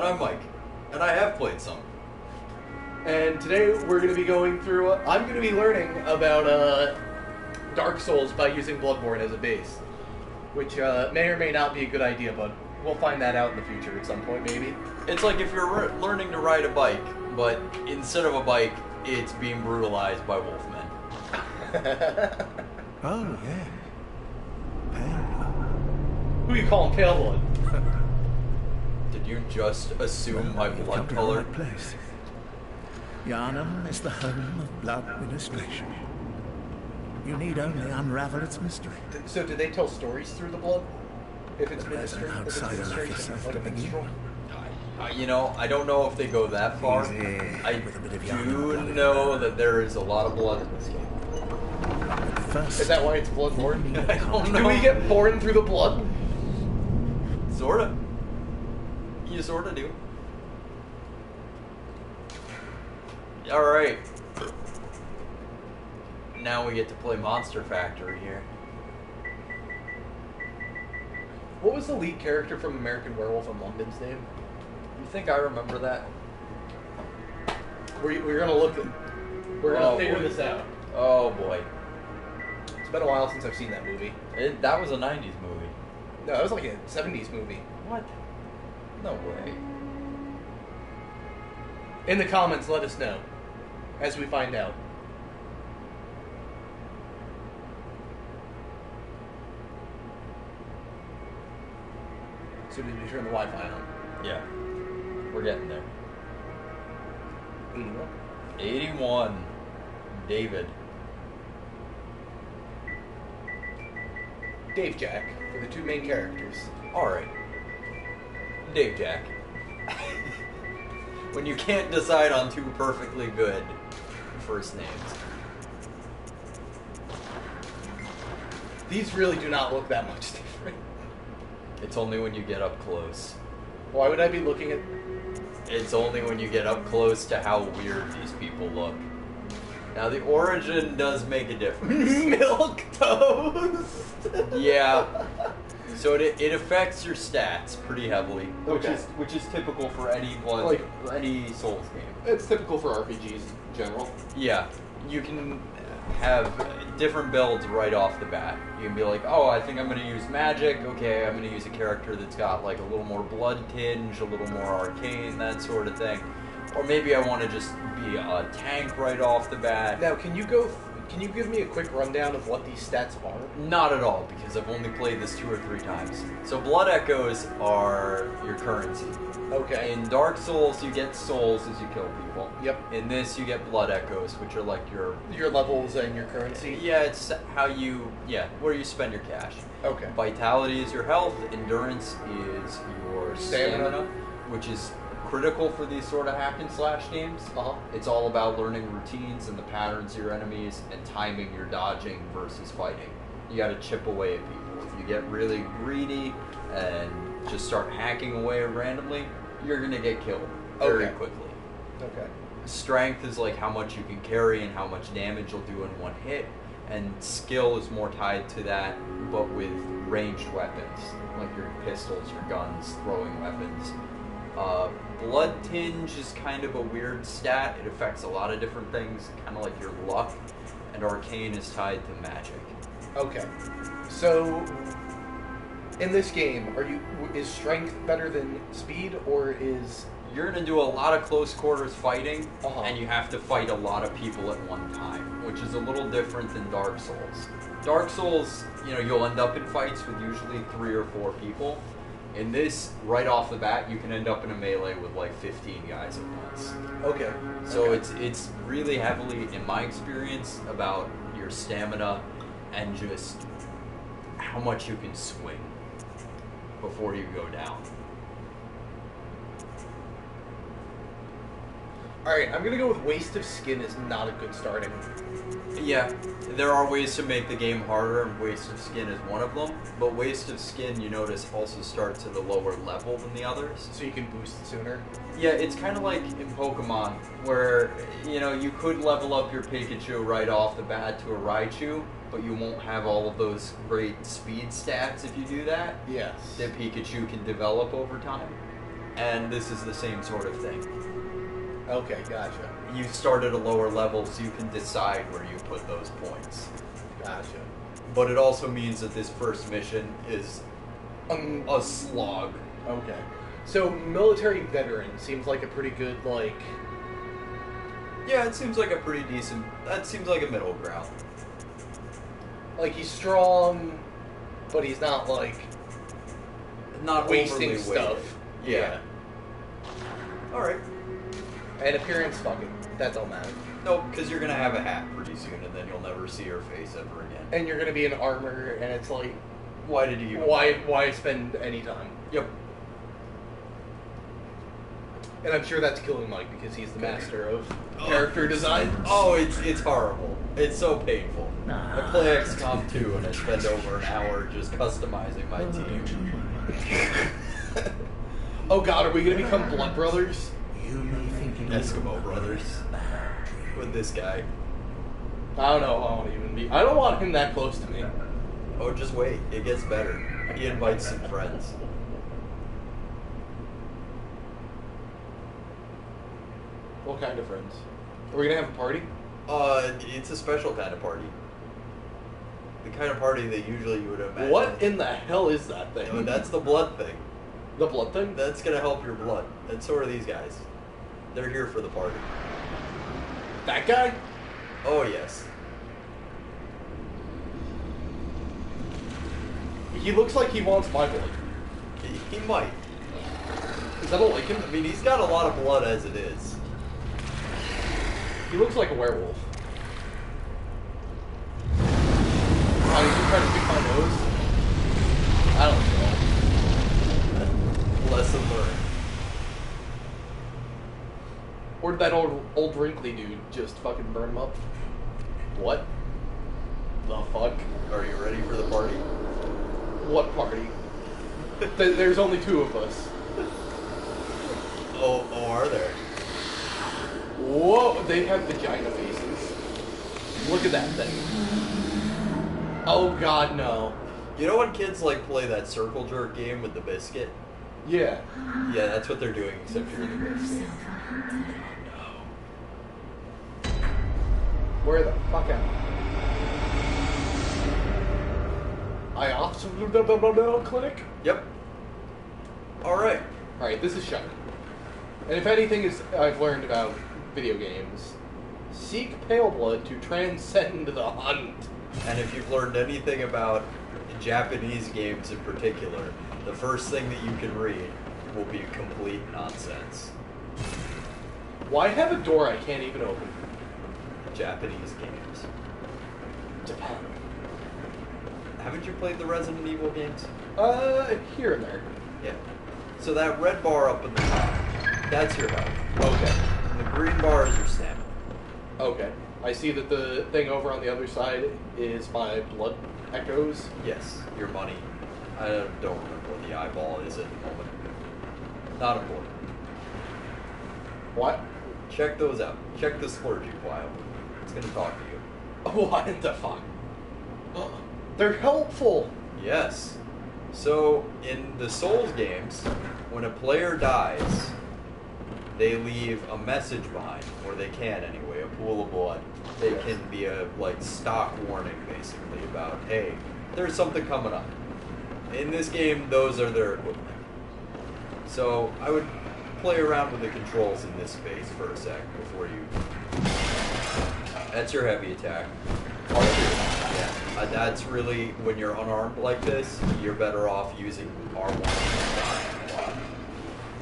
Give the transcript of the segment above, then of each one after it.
And I'm Mike. And I have played some. And today we're going to be going through... I'm going to be learning about Dark Souls by using Bloodborne as a base. Which may or may not be a good idea, but we'll find that out in the future at some point, maybe. It's like if you're learning to ride a bike, but instead of a bike, it's being brutalized by wolfmen. Oh, yeah. Pale. Who you calling Pale Blood? Did you just assume my You've blood come to the color? right place. Yarnum is the home of blood administration. You need only unravel its mystery. So do they tell stories through the blood? If it's As an ministry, outsider like yourself like a to begin. minstrel? You know, I don't know if they go that far. Easy, I with a bit of do yarn. know that there is a lot of blood in this game. First, Is that why it's Bloodborne? I don't know. Do we get born through the blood? Sorta. You sorta do. Alright. Now we get to play Monster Factory here. What was the lead character from American Werewolf in London's name? You think I remember that? We're gonna look at... We're gonna figure boy. this out. Oh boy. It's been a while since I've seen that movie. That was a 90s movie. No, it was like a 70s movie. What? No way. In the comments, let us know. As we find out. So did you turn the Wi-Fi on? Yeah. We're getting there. 81. 81. David. Dave Jack for the two main characters. Alright. Dave Jack. When you can't decide on two perfectly good first names. These really do not look that much different. It's only when you get up close. Why would I be looking at... It's only when you get up close to how weird these people look. Now the origin does make a difference. Milk toast? Yeah. So it affects your stats pretty heavily, Okay. which is typical for any any Souls game. It's typical for RPGs in general. Yeah, you can have different builds right off the bat. You can be like, oh, I think I'm going to use magic. Okay, I'm going to use a character that's got like a little more blood tinge, a little more arcane, that sort of thing. Or maybe I want to just be a tank right off the bat. Now, can you give me a quick rundown of what these stats are? Not at all, because I've only played this 2 or 3 times. So blood echoes are your currency. Okay. In Dark Souls, you get souls as you kill people. Yep. In this, you get blood echoes, which are like your... Your levels and your currency? Yeah, it's how you... Yeah, where you spend your cash. Okay. Vitality is your health. Endurance is your stamina, which is critical for these sort of hack and slash games. Uh-huh. It's all about learning routines and the patterns of your enemies and timing your dodging versus fighting. You got to chip away at people. If you get really greedy and just start hacking away randomly, you're going to get killed very quickly. Okay. Strength is like how much you can carry and how much damage you'll do in one hit. And skill is more tied to that, but with ranged weapons, like your pistols, your guns, throwing weapons. Blood tinge is kind of a weird stat. It affects a lot of different things, kind of like your luck. And arcane is tied to magic. Okay. So, in this game, is strength better than speed, or is... You're going to do a lot of close quarters fighting, Uh-huh. and you have to fight a lot of people at one time, which is a little different than Dark Souls. Dark Souls, you'll end up in fights with usually 3 or 4 people. In this, right off the bat, you can end up in a melee with like 15 guys at once. Okay. So Okay. it's really heavily, in my experience, about your stamina and just how much you can swing before you go down. Alright, I'm gonna go with Waste of Skin is not a good starting. Yeah, there are ways to make the game harder, and Waste of Skin is one of them. But Waste of Skin, you notice, also starts at a lower level than the others. So you can boost sooner? Yeah, it's kind of like in Pokemon, where, you could level up your Pikachu right off the bat to a Raichu, but you won't have all of those great speed stats if you do that. Yes. That Pikachu can develop over time. and this is the same sort of thing. Okay, gotcha. You start at a lower level, so you can decide where you put those points. Gotcha. But it also means that this first mission is a slog. Okay. So, military veteran seems like a pretty good, like... Yeah, it seems like a pretty decent... That seems like a middle ground. Like, he's strong, but he's not, like... Not wasting overly stuff. weighted. Yeah. Alright. And appearance, fuck it. That don't matter. Nope, because you're going to have a hat pretty soon, and then you'll never see her face ever again. And you're gonna be in armor, and it's like... Why did you... Why spend any time? Yep. And I'm sure that's killing Mike, because he's the master of character design. Oh, it's horrible. It's so painful. I play XCOM 2, and I spend over an hour just customizing my team. Oh god, are we gonna become blood brothers? Eskimo brothers. With this guy. I don't know. I don't want him that close to me. Oh, just wait. It gets better. He invites some friends. What kind of friends? Are we gonna have a party? It's a special kind of party. The kind of party that usually you would imagine. What in the hell is that thing? No, that's the blood thing. The blood thing? That's gonna help your blood. And so are these guys. They're here for the party. That guy? Oh, yes. He looks like he wants my blood. He might. Is that a lichen? I mean, he's got a lot of blood as it is. He looks like a werewolf. Oh, did you try to pick my nose? I don't know. Lesson learned. Or did that old wrinkly dude just fucking burn him up? What? The fuck? Are you ready for the party? What party? There's only two of us. Oh, are there? Whoa, they have vagina faces. Look at that thing. Oh god, no. You know when kids like play that circle jerk game with the biscuit? Yeah. Yeah, that's what they're doing, except you're the biscuit. Where the fuck am I? Clinic? Yep. Alright. Alright, this is Chuck. And if anything I've learned about video games, seek pale blood to transcend the hunt. And if you've learned anything about Japanese games in particular, the first thing that you can read will be complete nonsense. Why have a door I can't even open? Japanese games. Japan. Haven't you played the Resident Evil games? Here and there. Yeah. So that red bar up in the top, that's your health. Okay. And the green bar is your stamina. Okay. I see that the thing over on the other side is my blood echoes. Yes, your money. I don't remember what the eyeball is at the moment. Not important. What? Check those out. Check the splurgy pile. It's gonna talk to you. What the fuck? They're helpful. Yes. So, in the Souls games, when a player dies, they leave a message behind, or they can anyway, a pool of blood. They can be a, like, stock warning, basically, about, hey, there's something coming up. In this game, those are their equipment. So, I would play around with the controls in this space for a sec before you... That's your heavy attack. Yeah, that's really, when you're unarmed like this, you're better off using R1 and dodge.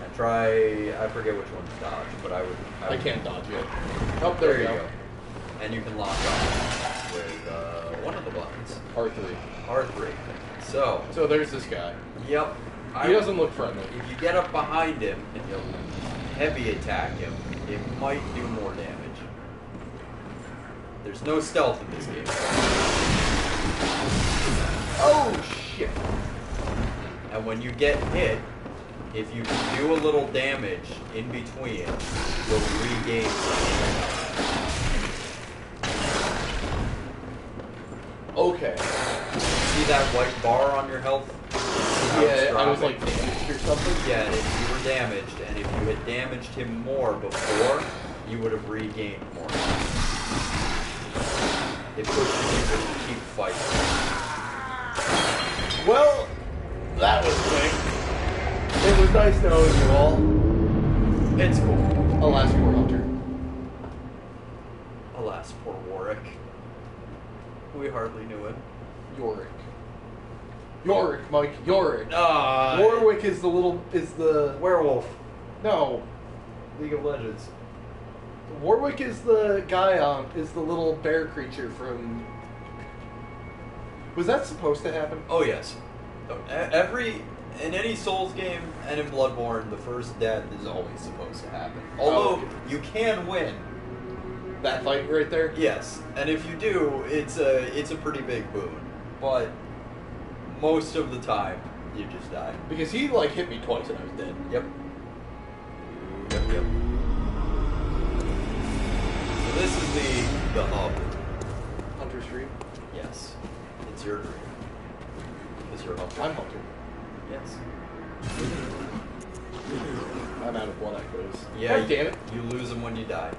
And try, I forget which one's dodge, but I can't dodge it. Oh, there you go. And you can lock on with one of the buttons. R3. R3. So there's this guy. Yep. He doesn't look friendly. If you get up behind him and you heavy attack him, it might do more damage. There's no stealth in this game. Oh, shit. And when you get hit, if you can do a little damage in between, you'll regain something. Okay. See that white bar on your health? Yeah, I was like damaged or something. Yeah, and if you were damaged, and if you had damaged him more before, you would have regained more. It pushes you to keep fighting. Well, that was quick. It was nice knowing you all. It's cool. Alas, poor Hunter. Alas, poor Warwick. We hardly knew him. Yorick, Mike, Yorick. Ah, Warwick is the werewolf. No. League of Legends. Warwick is the guy is the little bear creature from... Was that supposed to happen? Oh yes. In any Souls game and in Bloodborne, the first death is always supposed to happen. Although you can win. That fight right there? Yes, and if you do, it's a pretty big boon. But most of the time, you just die. Because he like hit me twice and I was dead. Yep. Yep. So this is the hub. Hunter's dream? Yes. It's your dream. Because you're Hunter. I'm Hunter. Yes. I'm out of blood echoes. Yeah, God damn it. You lose them when you die.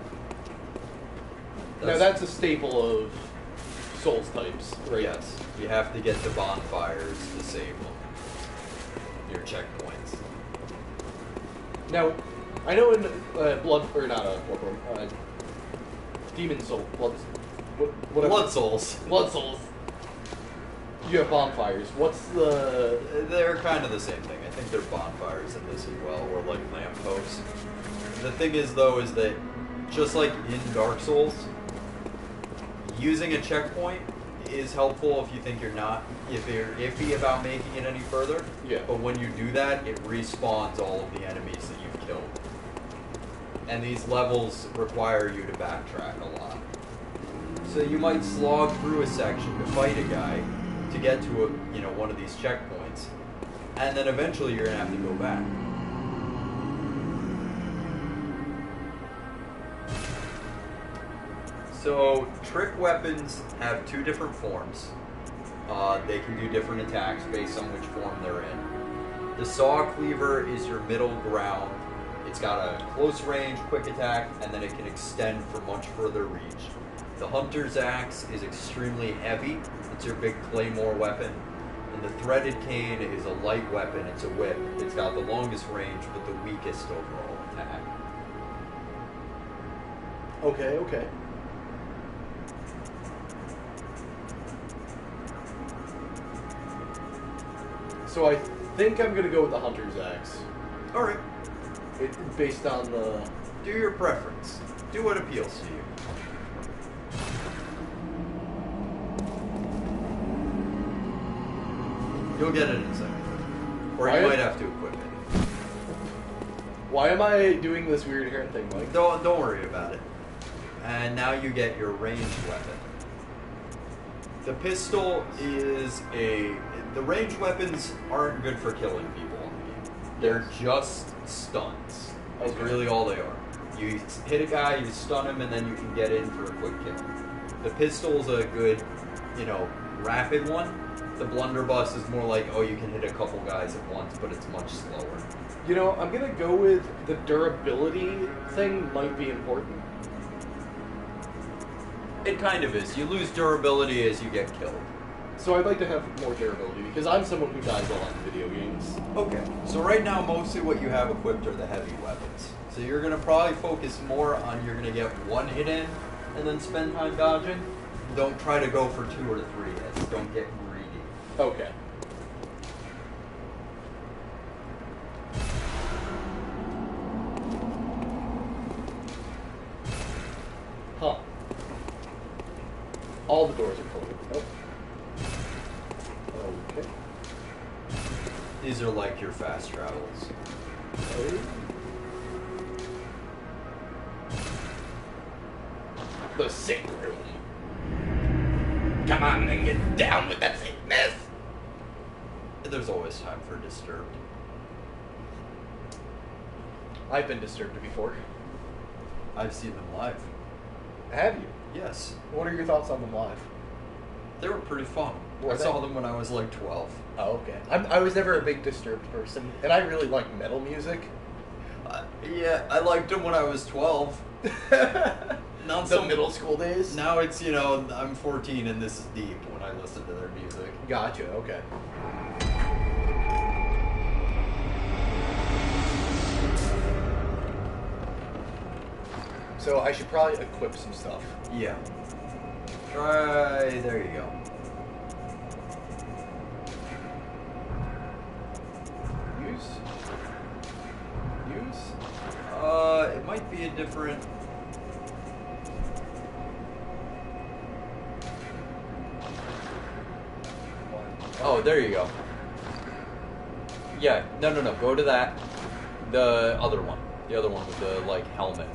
Now that's a staple of Souls types, right? Yes. You have to get the bonfires to save them. Your checkpoints. Now, I know in Bloodborne, Demon Soul, Blood Souls. Blood Souls. You have bonfires. What's the... They're kind of the same thing. I think they're bonfires in this as well, or like lampposts. The thing is, though, is that just like in Dark Souls, using a checkpoint is helpful if you think if you're iffy about making it any further. Yeah. But when you do that, it respawns all of the enemies that you've killed. And these levels require you to backtrack a lot. So you might slog through a section to fight a guy to get to one of these checkpoints, and then eventually you're gonna have to go back. So trick weapons have two different forms. They can do different attacks based on which form they're in. The saw cleaver is your middle ground. It's got a close range, quick attack, and then it can extend for much further reach. The hunter's axe is extremely heavy. It's your big claymore weapon. And the threaded cane is a light weapon. It's a whip. It's got the longest range, but the weakest overall attack. Okay. So I think I'm gonna go with the Hunter's Axe. Alright. Based on the... Do your preference. Do what appeals to you. You'll get it in a second. Or you might have to equip it. Why am I doing this weird hair thing, Mike? Don't worry about it. And now you get your ranged weapon. The pistol is the ranged weapons aren't good for killing people in the game. They're just stunts. That's really all they are. You hit a guy, you stun him, and then you can get in for a quick kill. The pistol's a good, rapid one. The blunderbuss is more like, you can hit a couple guys at once, but it's much slower. I'm gonna go with the durability thing might be important. It kind of is. You lose durability as you get killed. So I'd like to have more durability, because I'm someone who dies a lot in video games. Okay. So right now, mostly what you have equipped are the heavy weapons. So you're going to probably focus more on you're going to get one hit in, and then spend time dodging. Don't try to go for 2 or 3 hits. Don't get greedy. Okay. Huh. All the doors are closed. Nope. Okay. These are like your fast travels. Okay. The sick room. Come on and get down with that sickness. There's always time for disturbed. I've been disturbed before. I've seen them live. Have you? Yes. What are your thoughts on them live? They were pretty fun. Were I they? saw them when I was like 12. Oh, okay. I was never a big Disturbed person, and I really like metal music. Yeah, I liked him when I was 12. Not The so middle school days? Now it's, you know, I'm 14 and this is deep when I listen to their music. Gotcha, okay. So I should probably equip some stuff. Yeah. Try, there you go. Use? It might be a different... Oh, there you go. Yeah, no, go to that. The other one. The other one with the, like, helmet.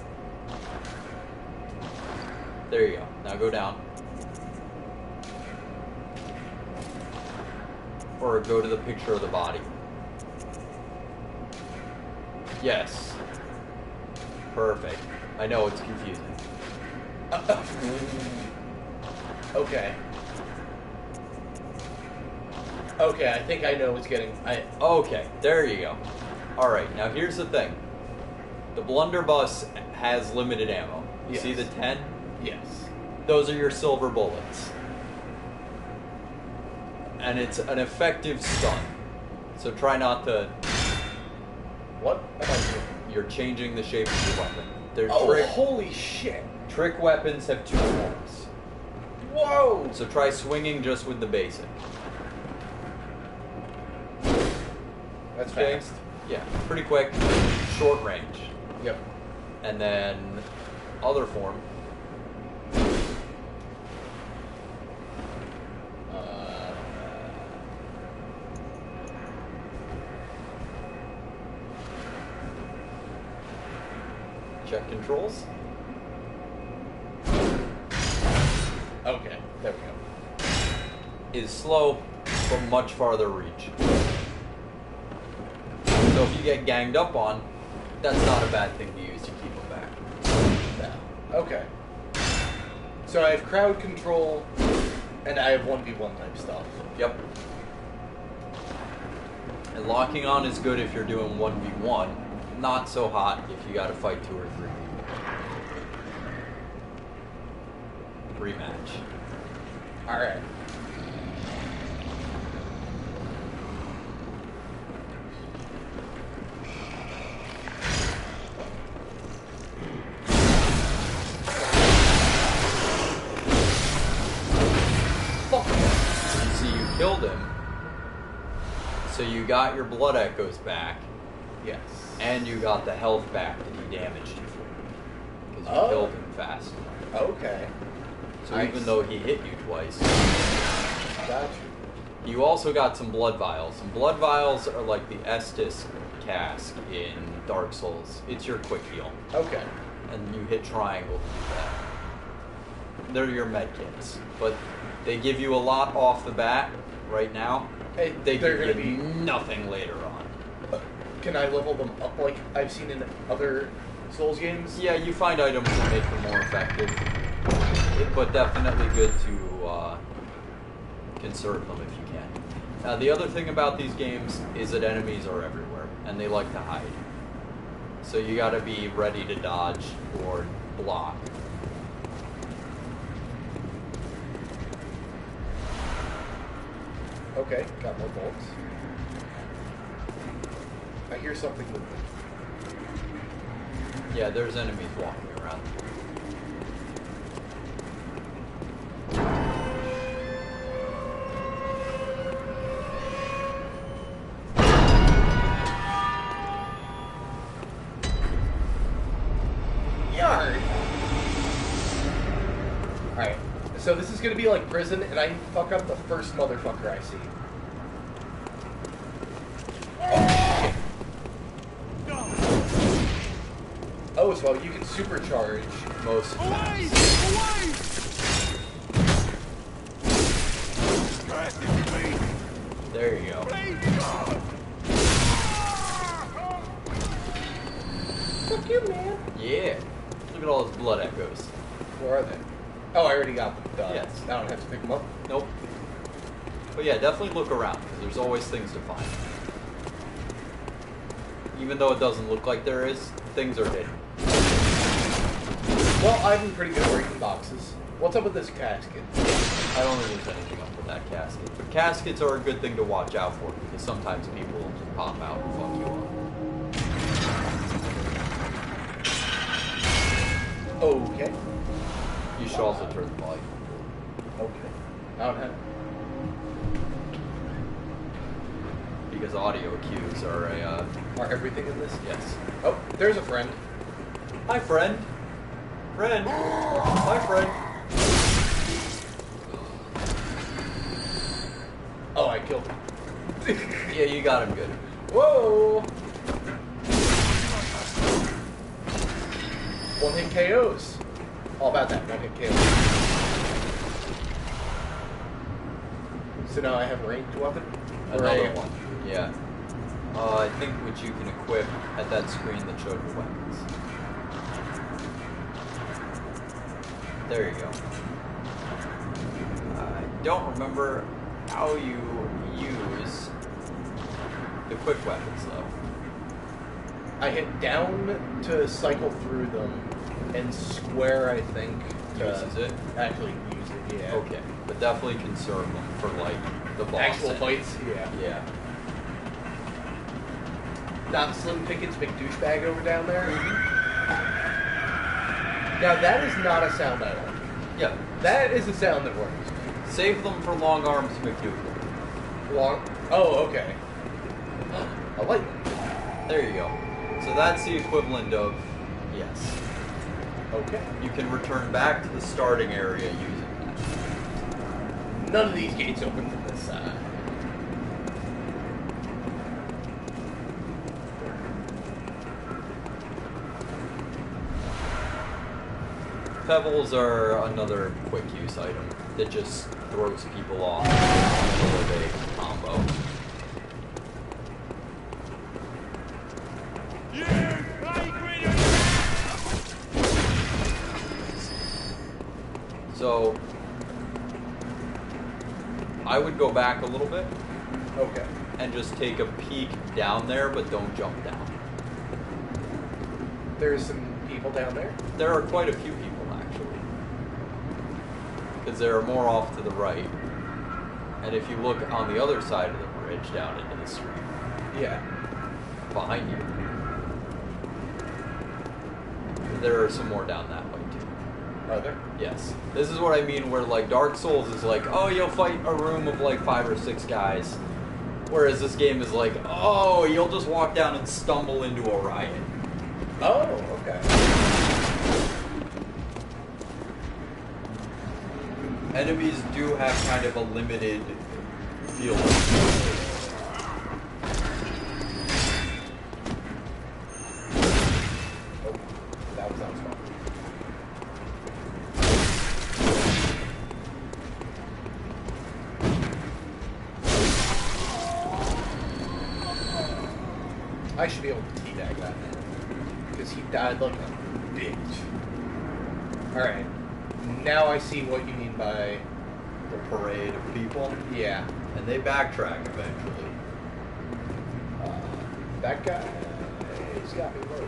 There you go. Now go down. Or go to the picture of the body. Yes. Perfect. I know it's confusing. Okay. Okay, I think I know what's getting... Okay, there you go. Alright, now here's the thing. The blunderbuss has limited ammo. You Yes. see the 10? Yes. Those are your silver bullets. And it's an effective stun. So try not to... What am I doing? You're changing the shape of your weapon. They're Oh, holy shit. trick weapons have 2 forms. Whoa! So try swinging just with the basic. That's Okay? fast. Yeah, pretty quick, short range. Yep. And then other form. Check controls. Okay, there we go. Is slow, but much farther reach. So if you get ganged up on, that's not a bad thing to use to keep them back. No. Okay. So I have crowd control, and I have 1v1 type stuff. Yep. And locking on is good if you're doing 1v1. Not so hot if you gotta fight 2 or 3 people. Rematch. Alright. You see, you killed him, so you got your blood echoes back, Yes. and you got the health back that he damaged you for. Because you killed him fast. Okay. So Nice. even though he hit you twice, Gotcha. you also got some blood vials. And blood vials are like the Estus cask in Dark Souls. It's your quick heal. Okay. And you hit triangle to do that. They're your med kits. But they give you a lot off the bat right now. Hey, They they're give gonna you be... nothing later on. Can I level them up like I've seen in other Souls games? Yeah, you find items that make them more effective. But definitely good to conserve them if you can. Now, the other thing about these games is that enemies are everywhere, and they like to hide. So you gotta be ready to dodge or block. Okay, got more bolts. I hear something moving. Yeah, there's enemies walking around. Yard! Alright, so this is gonna be like prison, and I fuck up the first motherfucker I see. Oh, so you can supercharge. Most Away! Away! There you go. Fuck you, man. Yeah. Look at all those blood echoes. Where are they? Oh, I already got them done. Yes. I don't have to pick them up. Nope. But yeah, definitely look around, because there's always things to find. Even though it doesn't look like there is, things are hidden. Well, I've been pretty good at breaking boxes. What's up with this casket? I don't think there's anything up with that casket. But caskets are a good thing to watch out for because sometimes people will just pop out and fuck you up. Okay. You should also turn the volume. Okay. I don't have. Because audio cues are a, Are everything in this? yes. Oh, there's a friend. Hi, friend. Friend. Hi, friend. Oh, I killed him. Yeah, you got him good. Whoa! One-hit KOs. All about that one-hit KO. So now I have a ranged weapon? Another one. Yeah. I think which you can equip at that screen that showed your weapons. There you go. I don't remember how you use the quick weapons though. I hit down to cycle through them, and square, I think, Uses it? actually use it, yeah. Okay, but definitely conserve them for like the boss. Actual and- fights, yeah. Yeah. Not Slim Pickett's big douchebag over down there. Now that is not a sound I like. Yeah. That is a sound that works. Save them for long arms McDougal. Long. Oh, okay. I like it. There you go. So that's the equivalent of yes. Okay. You can return back to the starting area using that. None of these gates open from this side. Pebbles are another quick use item that just throws people off in the middle of a combo. So I would go back a little bit Okay. and just take a peek down there, but don't jump down. There's some people down there. There are quite a few people actually, because there are more off to the right. And if you look on the other side of the bridge down into the street, Yeah. behind you, there are some more down that way too. Are there? Yes. This is what I mean where like Dark Souls is like, oh, you'll fight a room of like 5 or 6 guys. Whereas this game is like, oh, you'll just walk down and stumble into a riot. Oh, okay. Enemies do have kind of a limited field. Oh, that sounds fun. I should be able to teabag that man. Because he died like a bitch. Alright. Now I see what you mean by... The parade of people. Yeah. And they backtrack eventually. That guy... He's got me low.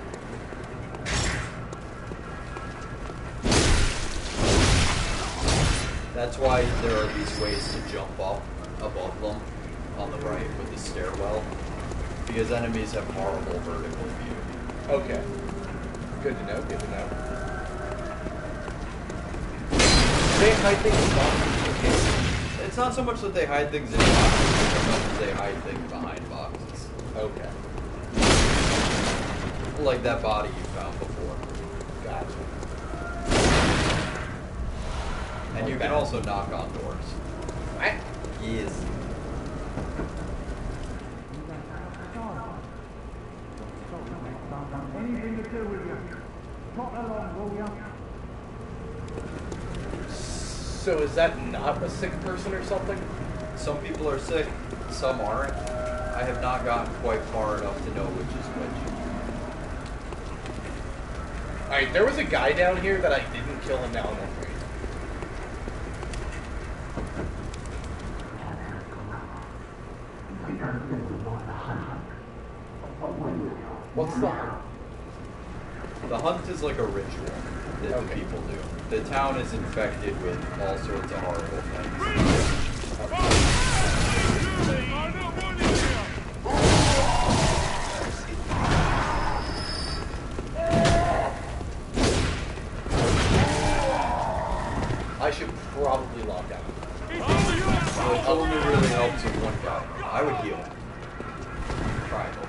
That's why there are these ways to jump up above them on the right with the stairwell. Because enemies have horrible vertical view. Okay. Good to know, good to know. They hide things in boxes. It's not so much that they hide things in boxes, as much as they hide things behind boxes. Okay. Like that body you found before. Gotcha. And you can also knock on doors. What? Yes. Anything to do with you. Not along, will you? So is that not a sick person or something? Some people are sick, some aren't. I have not gotten quite far enough to know which is which. Alright, there was a guy down here that I didn't kill and now I'm afraid. The hunt is like a ritual that the people do. The town is infected with all sorts of horrible things. I should probably lock out. So it only really helps with one guy. I would heal him. Triangle.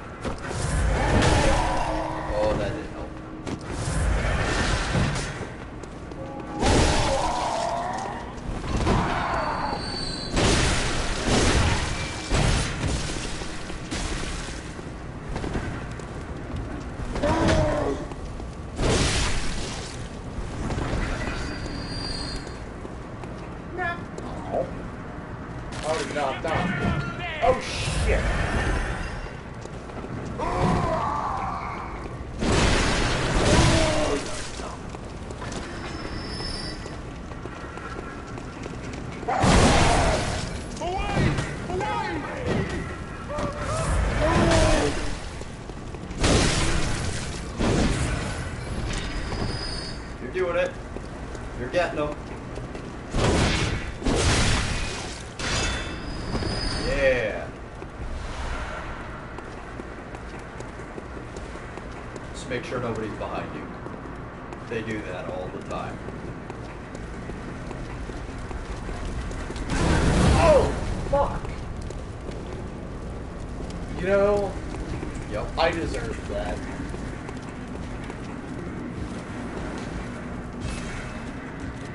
Oh, that didn't help. I was knocked down. Oh shit! You're doing it. You're getting them. Yeah. Just make sure nobody's behind you. They do that all the time. Oh, fuck! You know, Yep. I deserve that.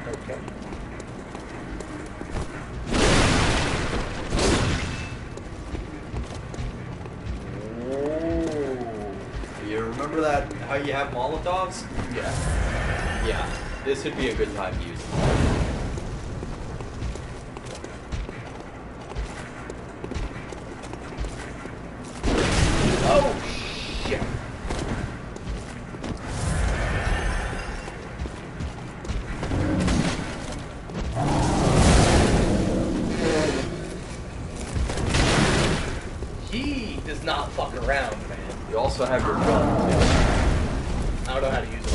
Okay. You remember that, how you have Molotovs? Yeah. Yeah. This would be a good time to use them. Oh shit! He does not fuck around, man. You also have your gun, too. I don't know how to use it.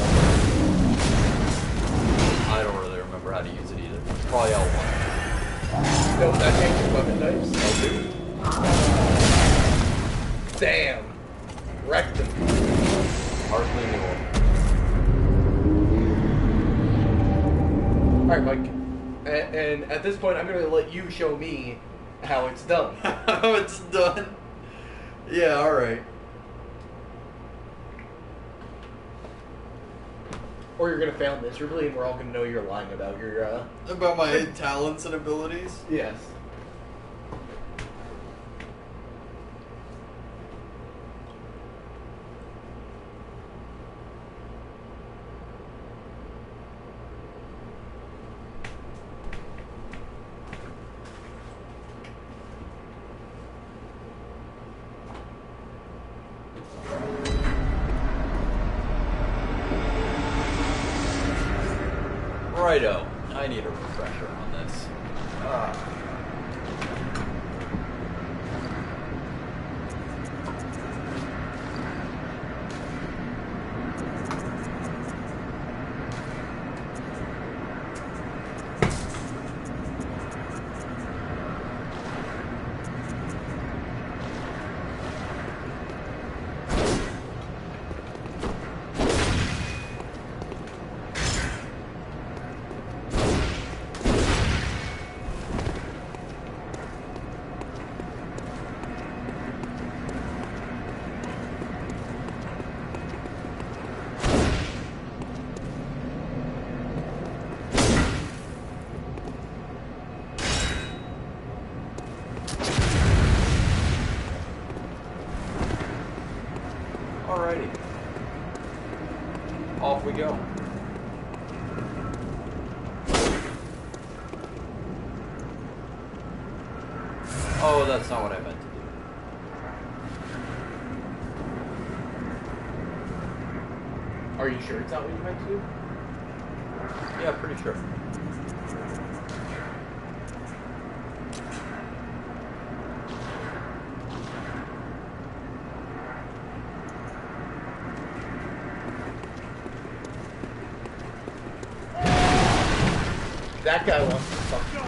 I don't really remember how to use it either. Probably L1. No, that changes weapon types. L2? Damn. Wrecked him. Hardly knew him. Alright, Mike. And at this point, I'm going to let you show me how it's done. How it's done? Yeah, alright. Or you're going to fail miserably, and we're all going to know you're lying about your, About my talents and abilities? Yes. Righto. I need a refresher on this. Alrighty. Off we go. Oh, that's not what I meant to do. Are you sure it's not what you meant to do? Yeah, pretty sure. that guy wants to fuck you.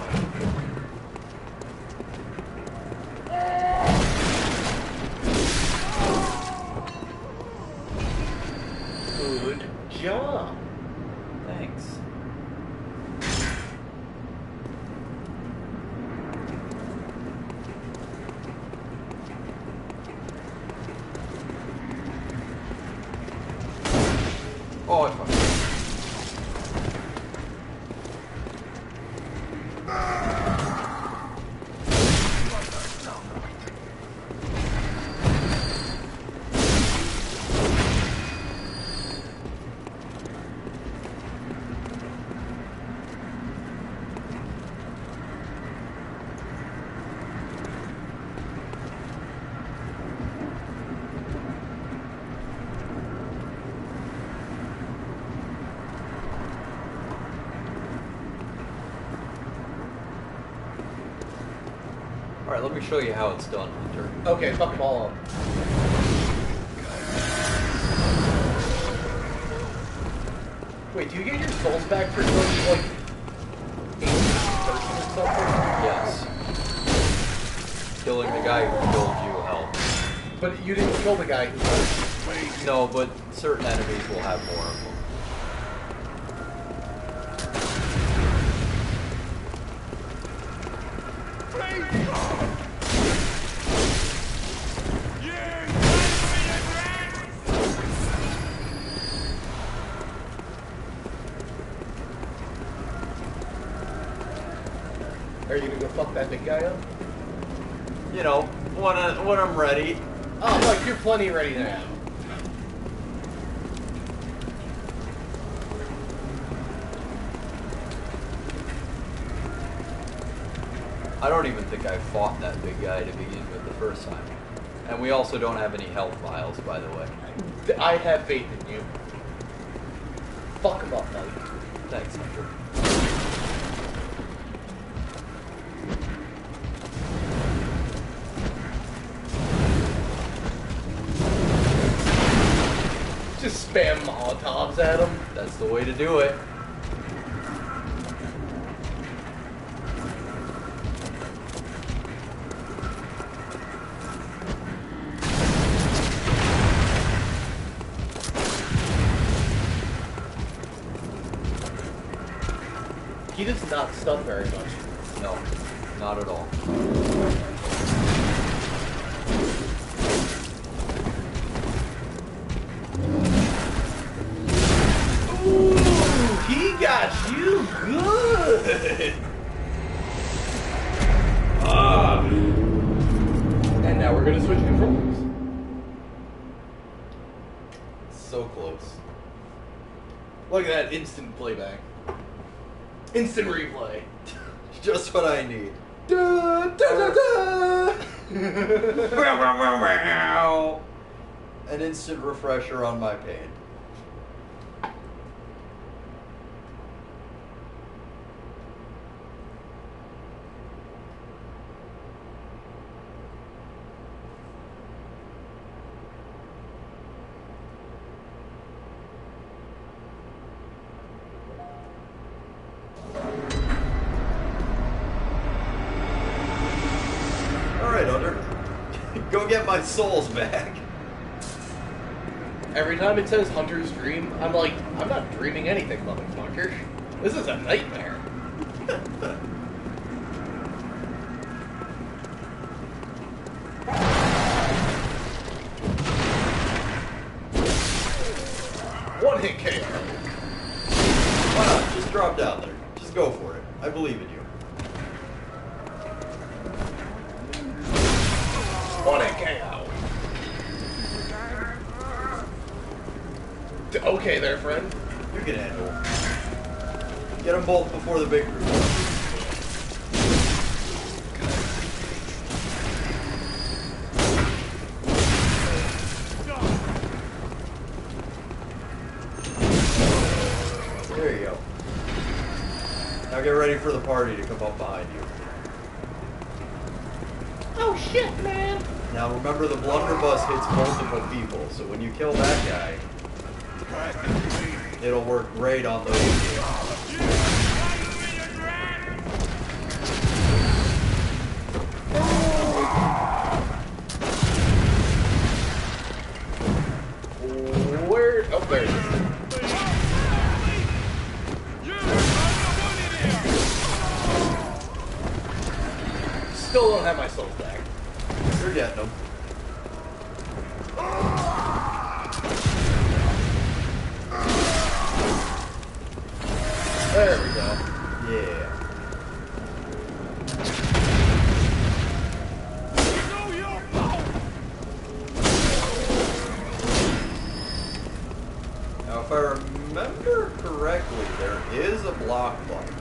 Good job. Thanks. Oh, I fucked up. Alright, let me show you how it's done, Hunter. Okay, fuck them all up. Wait, do you get your souls back for killing, like, 8 person or something? Yes. Killing the guy who killed you helped. But you didn't kill the guy who was. No, but certain enemies will have more of them. Are you gonna go fuck that big guy up? You know, when I'm ready. Oh, look, you're plenty ready now. I don't even think I fought that big guy to begin with the first time. And we also don't have any health vials, by the way. I have faith in you. Fuck him up, buddy. Thanks, Hunter. Just spam Molotovs at him. That's the way to do it. He does not stun very much. No, not at all. Ooh, he got you good. And now we're gonna switch controllers. So close. Look at that instant playback. Instant replay. Just what I need. Da, da, da, da. An instant refresher on my pain. Alright, Hunter. Go get my souls back. Every time it says Hunter's Dream, I'm like, I'm not dreaming anything, motherfucker. This is a nightmare. One hit KO. Why not? Just drop down there. Just go for it. I believe in you. One hit KO. Okay there, friend. You can handle it. Get them both before the big group. There you go. Now get ready for the party to come up behind you. Oh shit, man. Now remember, the blunderbuss hits multiple people, so when you kill that guy, it'll work great on those. There it is. Still don't have my souls back. You're getting them. There we go. Yeah. Now, if I remember correctly, there is a block button.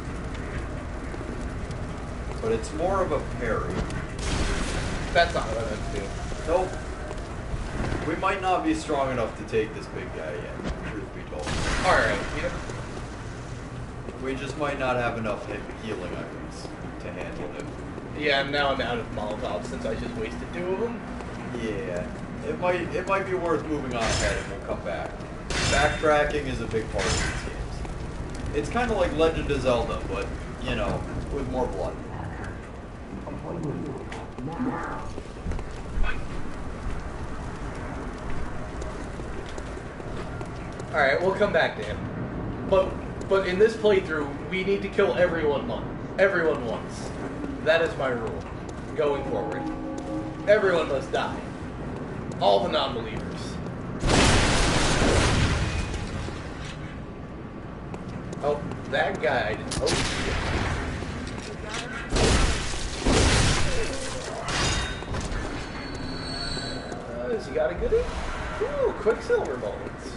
But it's more of a parry. That's not what I meant to do. Nope. We might not be strong enough to take this big guy yet, truth be told. Alright, yeah. We just might not have enough healing items to handle him. Yeah, now I'm out of Molotovs since I just wasted 2 of them. Yeah. It might be worth moving on ahead and we'll come back. Backtracking is a big part of these games. It's kind of like Legend of Zelda, but, you know, with more blood. Alright, we'll come back to him. But in this playthrough, we need to kill everyone once. That is my rule. Going forward. Everyone must die. All the non-believers. Oh, that guy I didn't... Oh, shit. Has he got a goodie? Ooh, Quicksilver bullets.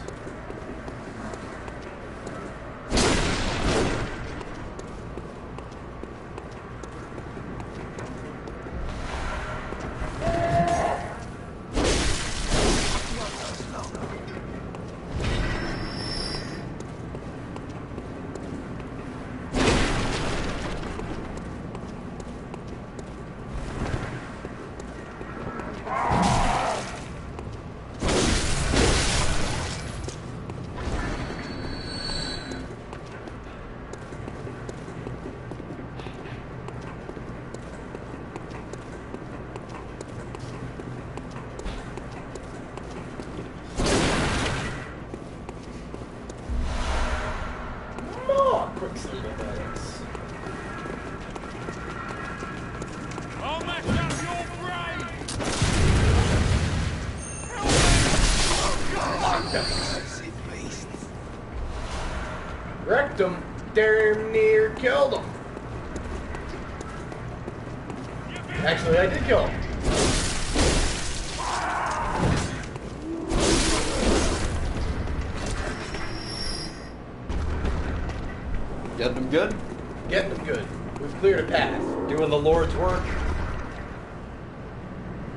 Wrecked him. Damn near killed him. Actually, I did kill him. Getting them good? Getting them good. We've cleared a path. Doing the Lord's work?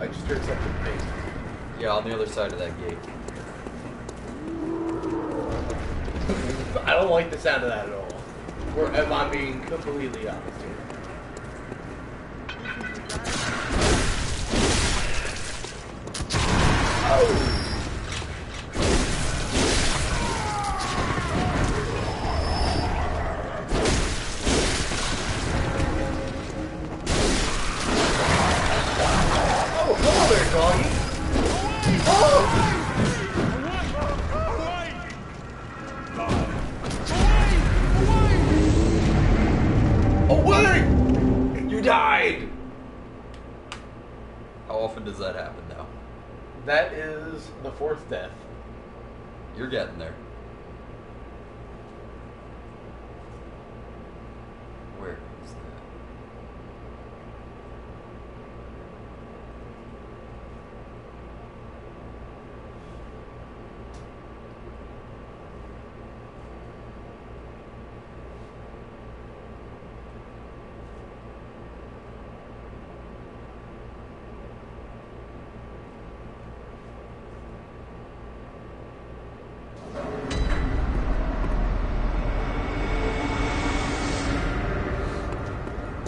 I just heard something big. Yeah, on the other side of that gate. I don't like the sound of that at all. Or if I'm being completely honest here. Oh! Does that happen now? That is the 4th death. You're getting there. Where is that?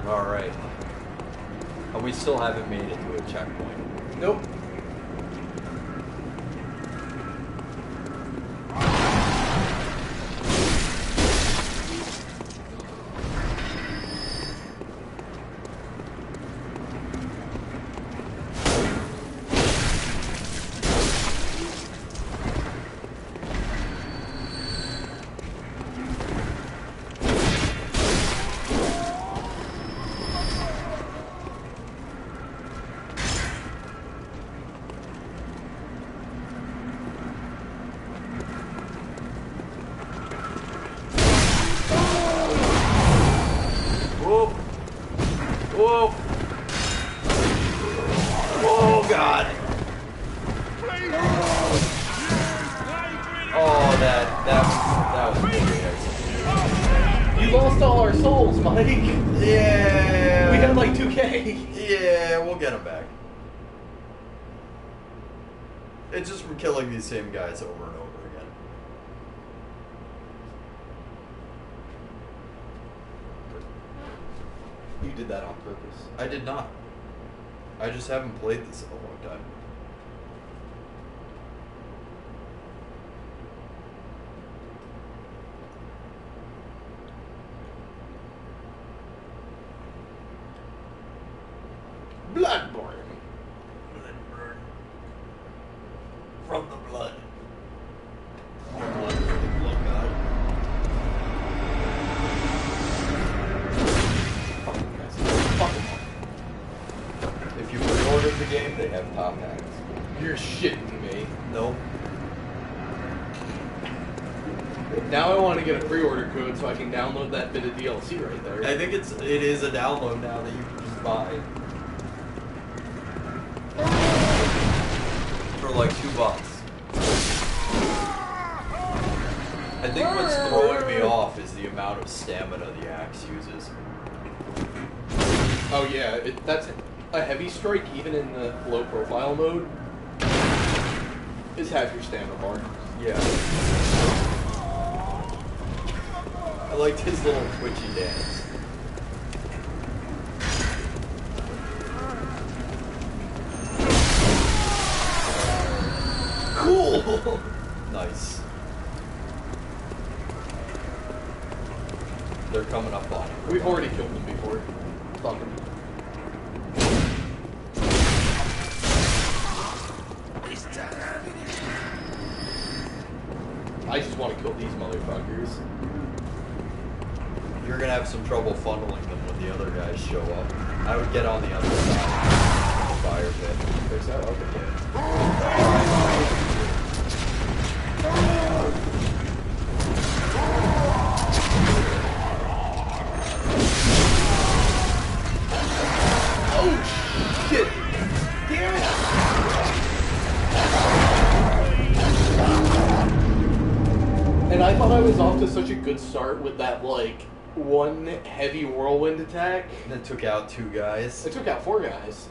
Alright. And we still haven't made it to a checkpoint. Nope. that was pretty. You lost all our souls, Mike. Yeah. We had like 2K. Yeah, we'll get them back. It's just from killing these same guys over and over again. You did that on purpose. I did not. I just haven't played this in a long time. Bloodborne. From the blood. More blood for the blood god. Fucking guys. Fuck them all. If you pre-ordered the game, they have top hats. You're shitting me. Nope. Now I want to get a pre-order code so I can download that bit of DLC right there. I think it is a download now that you can just buy. For like $2. I think what's throwing me off is the amount of stamina the axe uses. Oh yeah, that's a heavy strike even in the low profile mode. Is half your stamina bar. Yeah. I liked his little twitchy dance. Cool! Nice. They're coming up on it. We've already killed them before. Fuck them. I just want to kill these motherfuckers. You're gonna have some trouble funneling them when the other guys show up. I would get on the other side of the fire pit. There's that other kid. Oh shit! Damn it! And I thought I was off to such a good start with that, like, one heavy whirlwind attack. And it took out 2 guys. I took out 4 guys.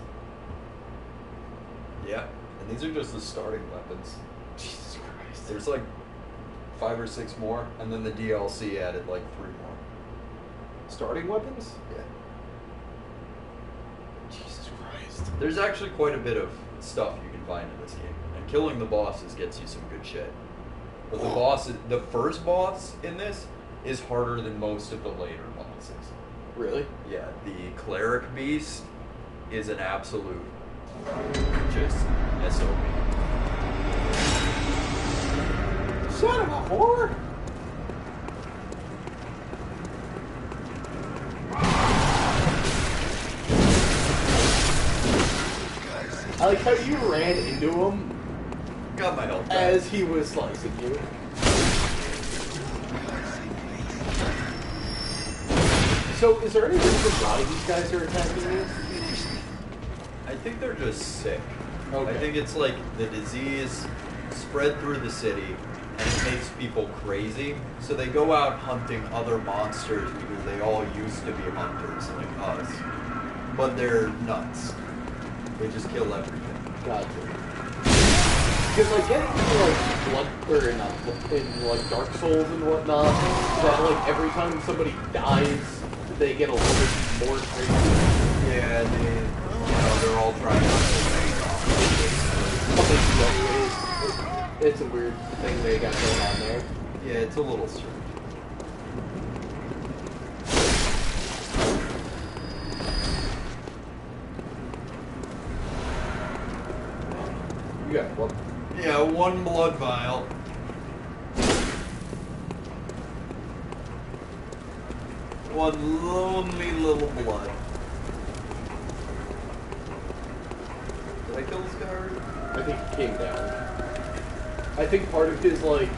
Yeah. And these are just the starting weapons. Jesus Christ. There's like 5 or 6 more, and then the DLC added like 3 more. Starting weapons? Yeah. Jesus Christ. There's actually quite a bit of stuff you can find in this game, and killing the bosses gets you some good shit. But the first boss in this is harder than most of the later bosses. Really? Yeah, the cleric beast is an absolute just SOB. Son of a whore! I like how you ran into him Got my health back. as he was slicing you. So, is there any reason why these guys are attacking you? I think they're just sick. Okay. I think it's like the disease spread through the city and it makes people crazy. So they go out hunting other monsters because they all used to be hunters like us. But they're nuts. They just kill everything. Gotcha. Because like getting into like in like Dark Souls and whatnot, that like every time somebody dies, they get a little bit more crazy. Yeah, they're all trying It's a weird thing they got going on there. Yeah, it's a little strange. You got what? Yeah, 1 blood vial. One lonely little blood. Did I kill this guy already? I think he came down. I think part of his like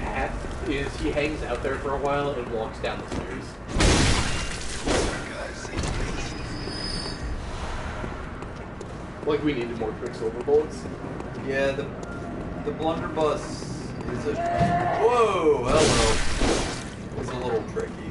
path is he hangs out there for a while and walks down the stairs. Like we needed more Quicksilver bullets. Yeah, the blunderbuss Is it? Whoa, hello. It's a little tricky.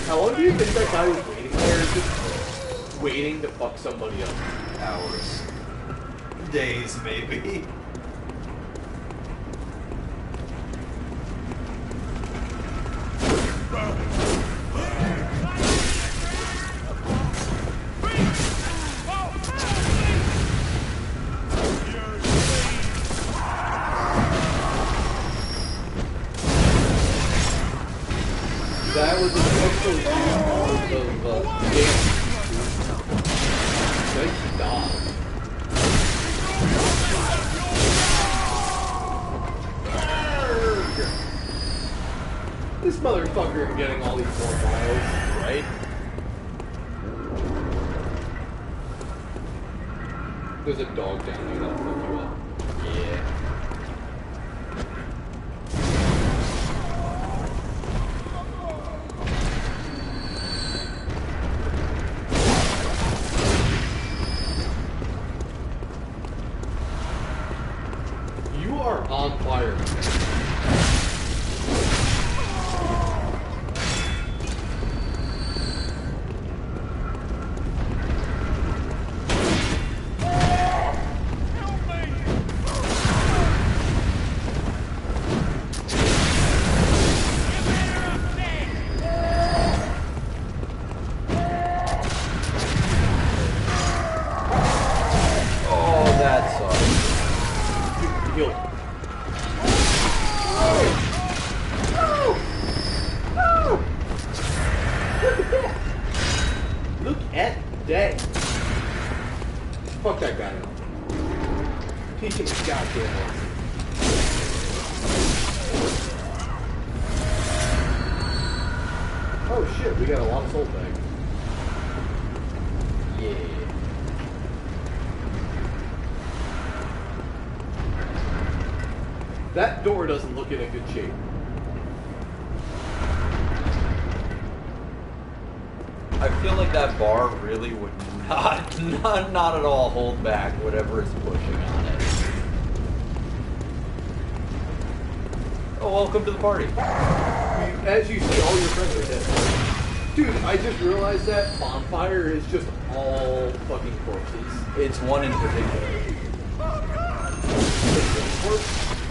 How long do you think that guy was waiting there? Just waiting to fuck somebody up? Hours. Days, maybe. That was especially part of game. Nice dodge. This motherfucker getting all these 4 miles, right? There's a dog down there that'll fuck you up. Yeah. You are on fire. Oh, that sucks. Heal. Look at that. Fuck that guy up. Teach him a goddamn lesson. Oh shit, we got a lot of soul back. Yeah. That door doesn't look in a good shape. I feel like that bar really would not at all hold back whatever is pushing on it. Oh, welcome to the party. As you see, all your friends are dead. Dude, I just realized that bonfire is just all fucking corpses. It's one in particular.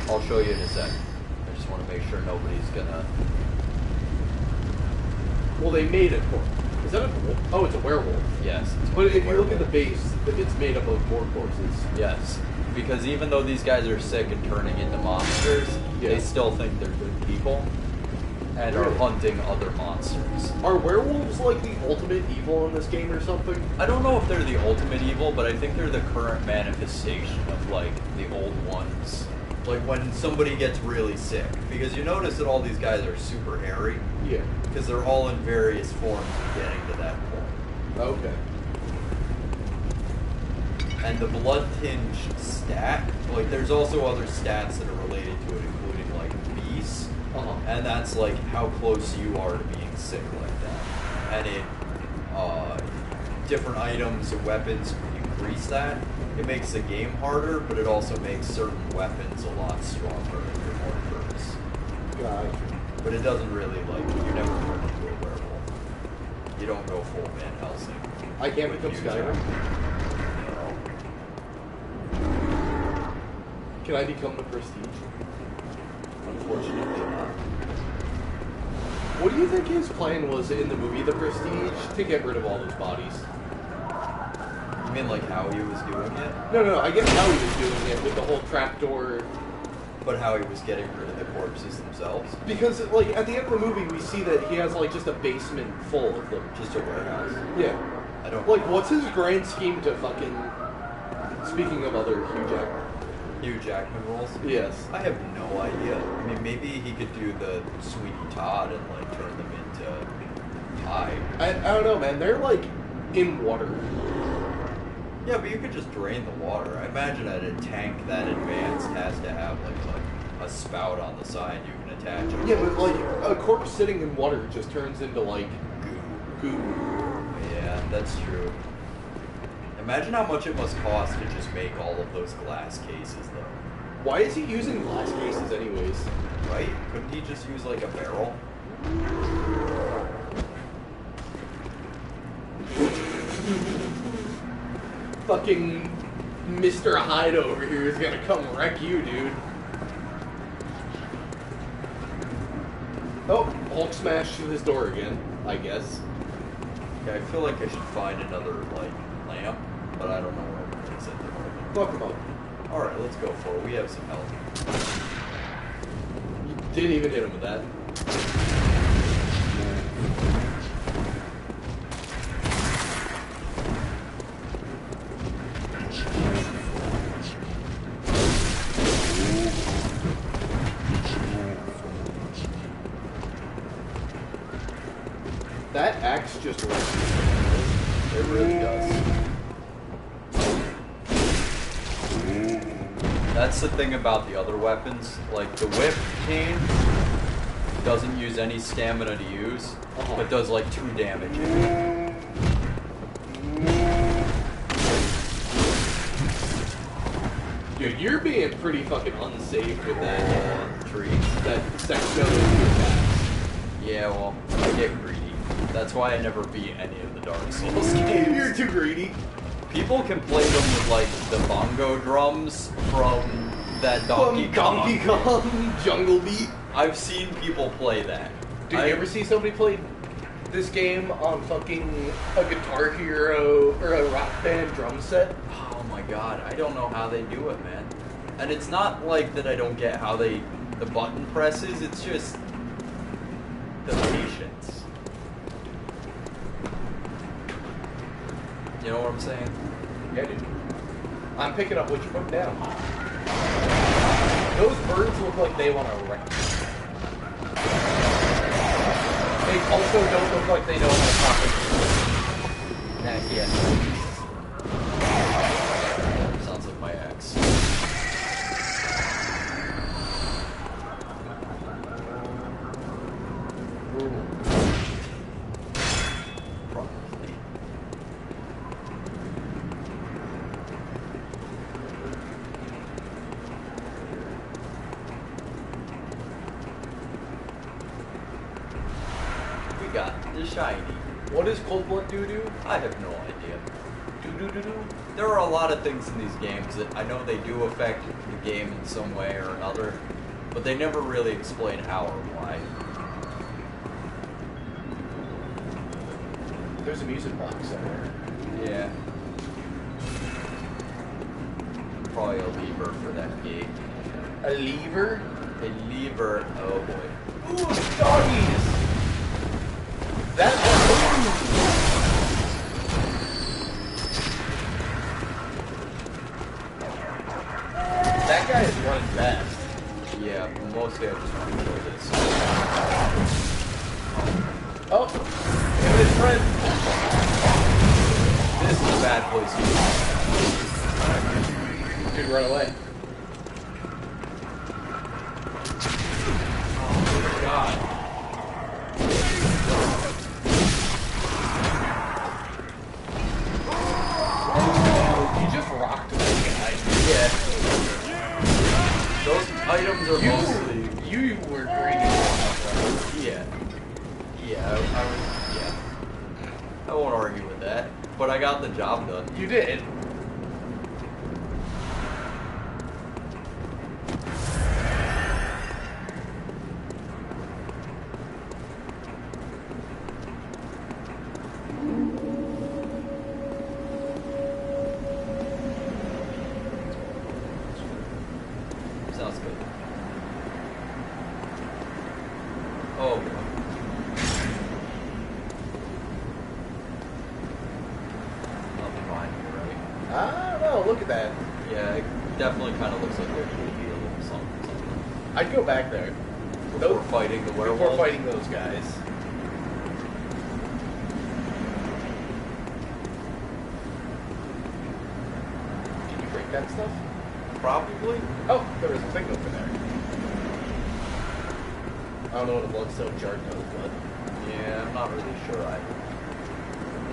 I'll show you in a sec. I just want to make sure nobody's gonna... Well, they made a corpse. Is that a wolf? Oh, it's a werewolf. Yes. But if you look at the base, it's made up of 4 corpses. Yes. Because even though these guys are sick and turning into monsters, they still think they're good people and are hunting other monsters. Are werewolves like the ultimate evil in this game or something? I don't know if they're the ultimate evil, but I think they're the current manifestation of, like, the old ones. Like, when somebody gets really sick. Because you notice that all these guys are super hairy. Yeah. Because they're all in various forms of getting to that point. Okay. And the blood-tinged stat, like, there's also other stats that are related to it, including, like, beasts. And that's, like, how close you are to being sick like that. And it, different items and weapons increase that. It makes the game harder, but it also makes certain weapons a lot stronger if you're more cursed. Gotcha. But it doesn't really, like, you never turn into a werewolf. You don't go full Van Helsing. I can't with become you, Skyrim. No. Can I become the Prestige? Unfortunately not. What do you think his plan was in the movie The Prestige to get rid of all those bodies? You mean like how he was doing it? No, I get how he was doing it with the whole trapdoor. But how he was getting rid of the corpses themselves? Because, like, at the end of the movie, we see that he has, like, just a basement full of them. Just a warehouse? Yeah. I don't... Like, what's his grand scheme to fucking... Speaking of other Hugh Jackman. Hugh Jackman roles? Yes. I have no idea. I mean, maybe he could do the Sweeney Todd and, like, turn them into pie. I don't know, man. They're, like, in water. Yeah, but you could just drain the water. I imagine that a tank that advanced has to have, like a spout on the side you can detachable. Yeah, but like a corpse sitting in water just turns into like goo. Yeah, that's true. Imagine how much it must cost to just make all of those glass cases, though. Why is he using glass cases anyways? Right? Couldn't he just use like a barrel? Fucking Mr. Hyde over here is gonna come wreck you, dude. Oh, Hulk smashed through this door again, I guess. Yeah, I feel like I should find another, like, lamp, but I don't know where it is at the moment. Fuck him up. Alright, let's go for it. We have some help. You didn't even hit him with that. That axe just wrecks. It really does. That's the thing about the other weapons. Like, the whip cane doesn't use any stamina to use, but does like 2 damage. Dude, you're being pretty fucking unsafe with that tree. That section of your attacks. Yeah, well, I get greedy. That's why I never beat any of the Dark Souls games. You're too greedy. People can play them with, like, the bongo drums from that Donkey Kong. Donkey Kong Jungle Beat. I've seen people play that. Did you ever see somebody play this game on fucking a Guitar Hero or a Rock Band drum set? Oh my god, I don't know how they do it, man. And it's not like that I don't get how the button presses, it's just the patience. You know what I'm saying? Yeah, dude. I'm picking up what you put down. Those birds look like they want to wreck you. They also don't look like they know how to talk. Nah, yeah. Sounds like my ex. Shiny. What does Cold Blood do? I have no idea. Do. There are a lot of things in these games that I know they do affect the game in some way or another, but they never really explain how or why. There's a music box somewhere. Yeah. Probably a lever for that gate. A lever? A lever. Oh boy. Ooh, doggies! That guy is running fast. Yeah, mostly I just want to kill this. Oh, him and his friend. This is a bad place to be. Dude, run away. Oh my god. Yeah. Those items are mostly... You were greedy. Yeah. Yeah, I won't argue with that. But I got the job done. You did. Sounds good. Oh, boy. Nothing behind me, right? I don't know, look at that. Yeah, it definitely kind of looks like there could be a little something. I'd go back there. Before fighting the werewolf? Before fighting those guys. Did you break that stuff? Probably. Oh, there was a thing over there. don't know what a bloodstone shard does, but... Yeah, I'm not really sure either.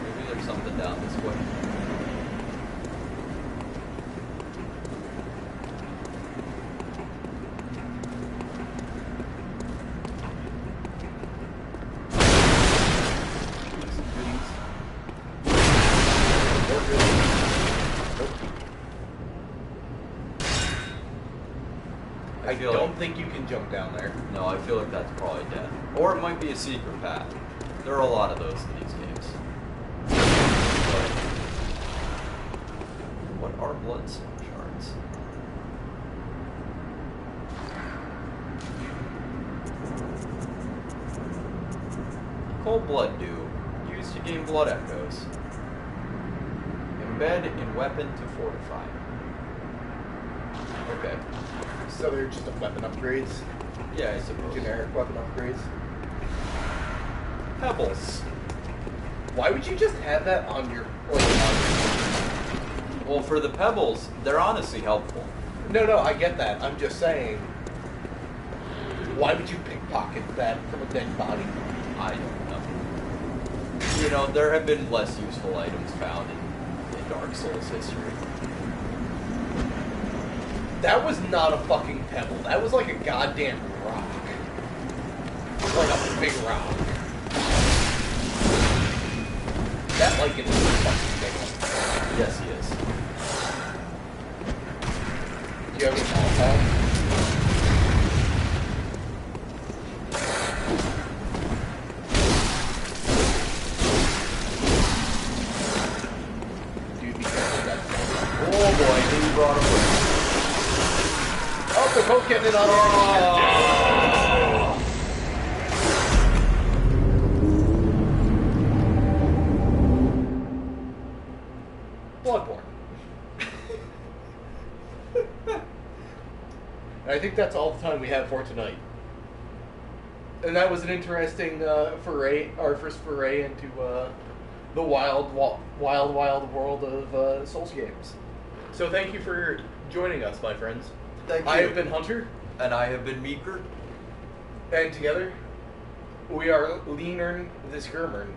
Maybe there's something down this way. I don't think you can jump down there. No, I feel like that's probably dead. Or it might be a secret path. There are a lot of those in these games. But what are bloodstone shards? Cold blood dew. Used to gain blood echoes. Embed in weapon to fortify. Okay. So they're just weapon upgrades? Yeah, I suppose. Generic weapon upgrades? Pebbles. Why would you just have that on your... Well, for the pebbles, they're honestly helpful. No, I get that. I'm just saying... Why would you pickpocket that from a dead body? I don't know. You know, there have been less useful items found in Dark Souls history. That was not a fucking pebble. That was like a goddamn rock. Like a big rock. That Lycan is a fucking big one. Yes, he is. Do you have any Molotov? Dude, be careful that. Oh boy, he brought him with. Oh, they're both getting it on. Bloodborne. And I think that's all the time we have for tonight. And that was an interesting foray, our first foray into the wild world of Souls games. So thank you for joining us, my friends. Thank you. I have been Hunter. And I have been Meeker. And together, we are Learnin this Gurmern.